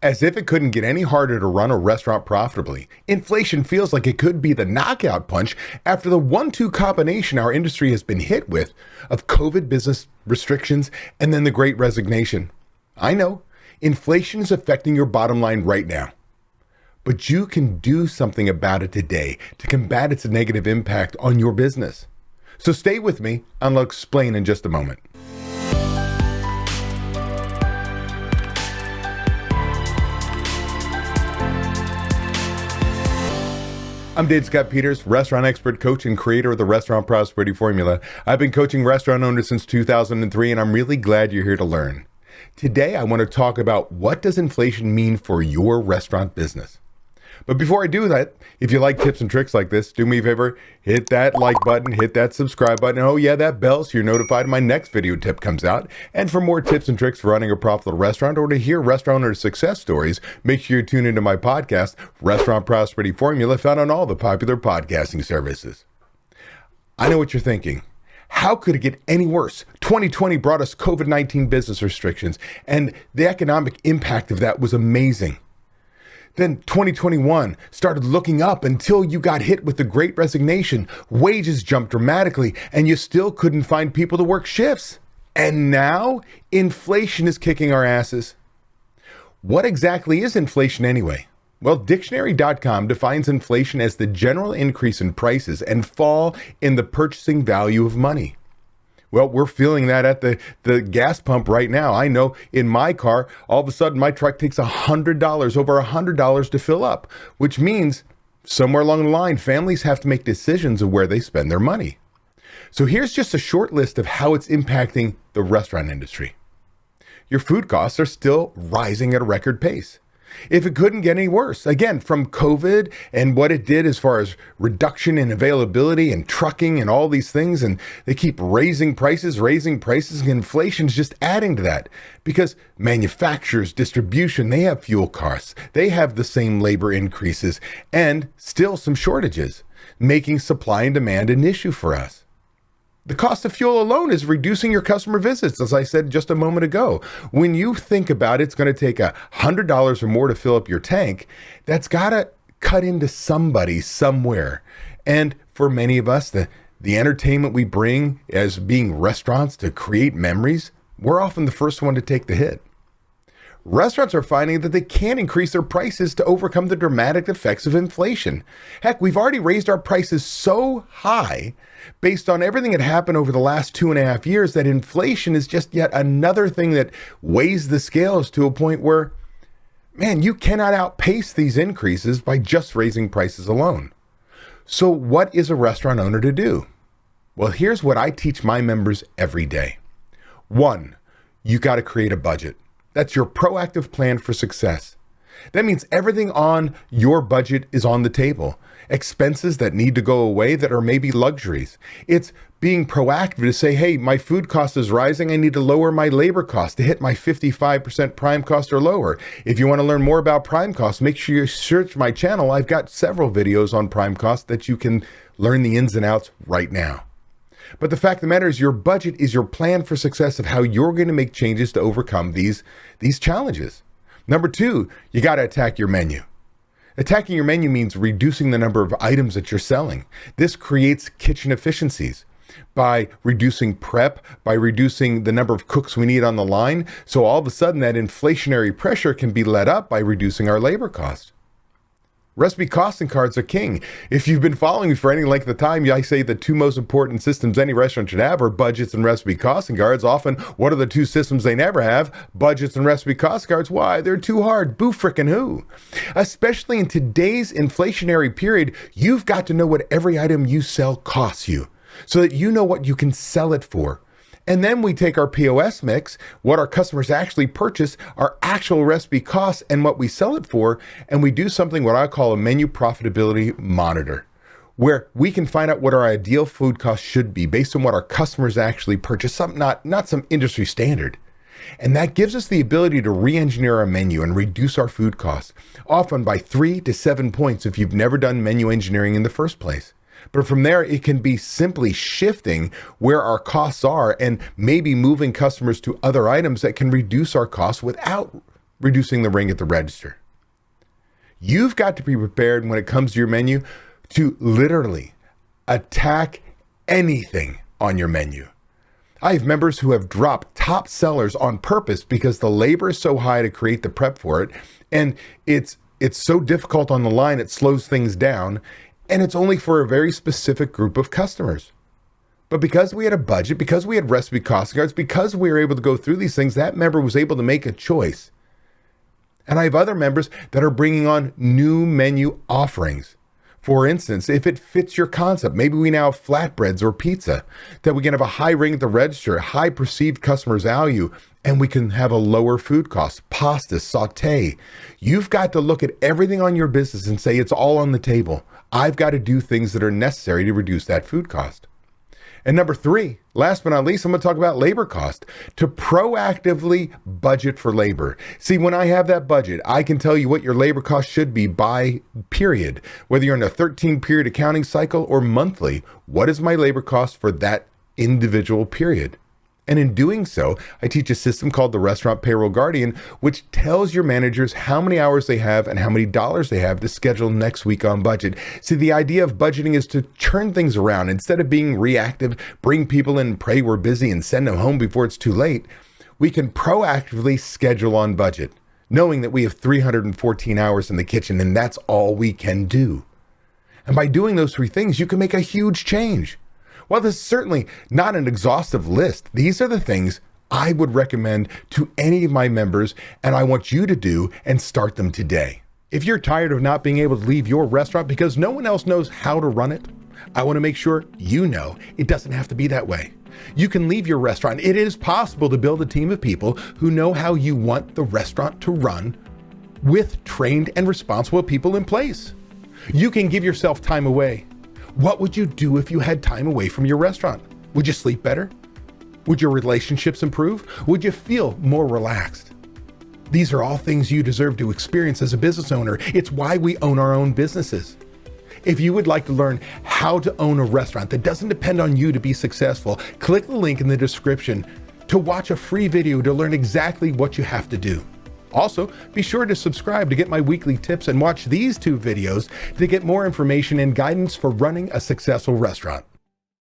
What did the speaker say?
As if it couldn't get any harder to run a restaurant profitably, inflation feels like it could be the knockout punch after the 1-2 combination our industry has been hit with of COVID business restrictions and then the Great Resignation. I know, inflation is affecting your bottom line right now, but you can do something about it today to combat its negative impact on your business. So stay with me, and I'll explain in just a moment. I'm Dave Scott Peters, restaurant expert, coach, and creator of the Restaurant Prosperity Formula. I've been coaching restaurant owners since 2003, and I'm really glad you're here to learn. Today, I want to talk about what does inflation mean for your restaurant business. But before I do that, if you like tips and tricks like this, do me a favor, hit that like button, hit that subscribe button, and oh yeah, that bell so you're notified when my next video tip comes out. And for more tips and tricks for running a profitable restaurant or to hear restaurant owner success stories, make sure you tune into my podcast, Restaurant Prosperity Formula, found on all the popular podcasting services. I know what you're thinking. How could it get any worse? 2020 brought us COVID-19 business restrictions, and the economic impact of that was amazing. Then 2021 started looking up until you got hit with the Great Resignation. Wages jumped dramatically and you still couldn't find people to work shifts. And now inflation is kicking our asses. What exactly is inflation anyway? Well, dictionary.com defines inflation as the general increase in prices and fall in the purchasing value of money. Well, we're feeling that at the gas pump right now. I know in my car, all of a sudden my truck takes $100, over $100 to fill up, which means somewhere along the line, families have to make decisions of where they spend their money. So here's just a short list of how it's impacting the restaurant industry. Your food costs are still rising at a record pace. If it couldn't get any worse, again, from COVID and what it did as far as reduction in availability and trucking and all these things, and they keep raising prices, and inflation's just adding to that because manufacturers, distribution, they have fuel costs, they have the same labor increases and still some shortages, making supply and demand an issue for us. The cost of fuel alone is reducing your customer visits, as I said just a moment ago. When you think about it, it's going to take $100 or more to fill up your tank. That's got to cut into somebody somewhere. And for many of us, the entertainment we bring as being restaurants to create memories, we're often the first one to take the hit. Restaurants are finding that they can't increase their prices to overcome the dramatic effects of inflation. Heck, we've already raised our prices so high based on everything that happened over the last 2.5 years that inflation is just yet another thing that weighs the scales to a point where, man, you cannot outpace these increases by just raising prices alone. So what is a restaurant owner to do? Well, here's what I teach my members every day. 1, you got to create a budget. That's your proactive plan for success. That means everything on your budget is on the table. Expenses that need to go away that are maybe luxuries. It's being proactive to say, hey, my food cost is rising. I need to lower my labor cost to hit my 55% prime cost or lower. If you want to learn more about prime cost, make sure you search my channel. I've got several videos on prime cost that you can learn the ins and outs right now. But the fact of the matter is your budget is your plan for success of how you're going to make changes to overcome these challenges. Number 2, you got to attack your menu. Attacking your menu means reducing the number of items that you're selling. This creates kitchen efficiencies by reducing prep, by reducing the number of cooks we need on the line. So all of a sudden that inflationary pressure can be let up by reducing our labor costs. Recipe costing cards are king. If you've been following me for any length of time, I say the 2 most important systems any restaurant should have are budgets and recipe costing cards. Often, what are the 2 systems they never have? Budgets and recipe cost cards. Why? They're too hard. Boo frickin' who? Especially in today's inflationary period, you've got to know what every item you sell costs you so that you know what you can sell it for. And then we take our POS mix, what our customers actually purchase, our actual recipe costs, and what we sell it for, and we do something what I call a menu profitability monitor, where we can find out what our ideal food cost should be based on what our customers actually purchase, not some industry standard. And that gives us the ability to re-engineer our menu and reduce our food costs, often by 3 to 7 points if you've never done menu engineering in the first place. But from there, it can be simply shifting where our costs are and maybe moving customers to other items that can reduce our costs without reducing the ring at the register. You've got to be prepared when it comes to your menu to literally attack anything on your menu. I have members who have dropped top sellers on purpose because the labor is so high to create the prep for it, and it's so difficult on the line, it slows things down, and it's only for a very specific group of customers. But because we had a budget, because we had recipe costing cards, because we were able to go through these things, that member was able to make a choice. And I have other members that are bringing on new menu offerings. For instance, if it fits your concept, maybe we now have flatbreads or pizza, that we can have a high ring at the register, high perceived customer value, and we can have a lower food cost, pasta, saute. You've got to look at everything on your business and say, it's all on the table. I've got to do things that are necessary to reduce that food cost. And number 3, last but not least, I'm going to talk about labor cost. To proactively budget for labor. See, when I have that budget, I can tell you what your labor cost should be by period. Whether you're in a 13-period accounting cycle or monthly, what is my labor cost for that individual period? And in doing so, I teach a system called the Restaurant Payroll Guardian, which tells your managers how many hours they have and how many dollars they have to schedule next week on budget. See, the idea of budgeting is to turn things around. Instead of being reactive, bring people in, pray we're busy, and send them home before it's too late, we can proactively schedule on budget, knowing that we have 314 hours in the kitchen, and that's all we can do. And by doing those 3 things, you can make a huge change. While this is certainly not an exhaustive list, these are the things I would recommend to any of my members, and I want you to do and start them today. If you're tired of not being able to leave your restaurant because no one else knows how to run it, I want to make sure you know it doesn't have to be that way. You can leave your restaurant. It is possible to build a team of people who know how you want the restaurant to run with trained and responsible people in place. You can give yourself time away. What would you do if you had time away from your restaurant? Would you sleep better? Would your relationships improve? Would you feel more relaxed? These are all things you deserve to experience as a business owner. It's why we own our own businesses. If you would like to learn how to own a restaurant that doesn't depend on you to be successful, click the link in the description to watch a free video to learn exactly what you have to do. Also, be sure to subscribe to get my weekly tips and watch these 2 videos to get more information and guidance for running a successful restaurant.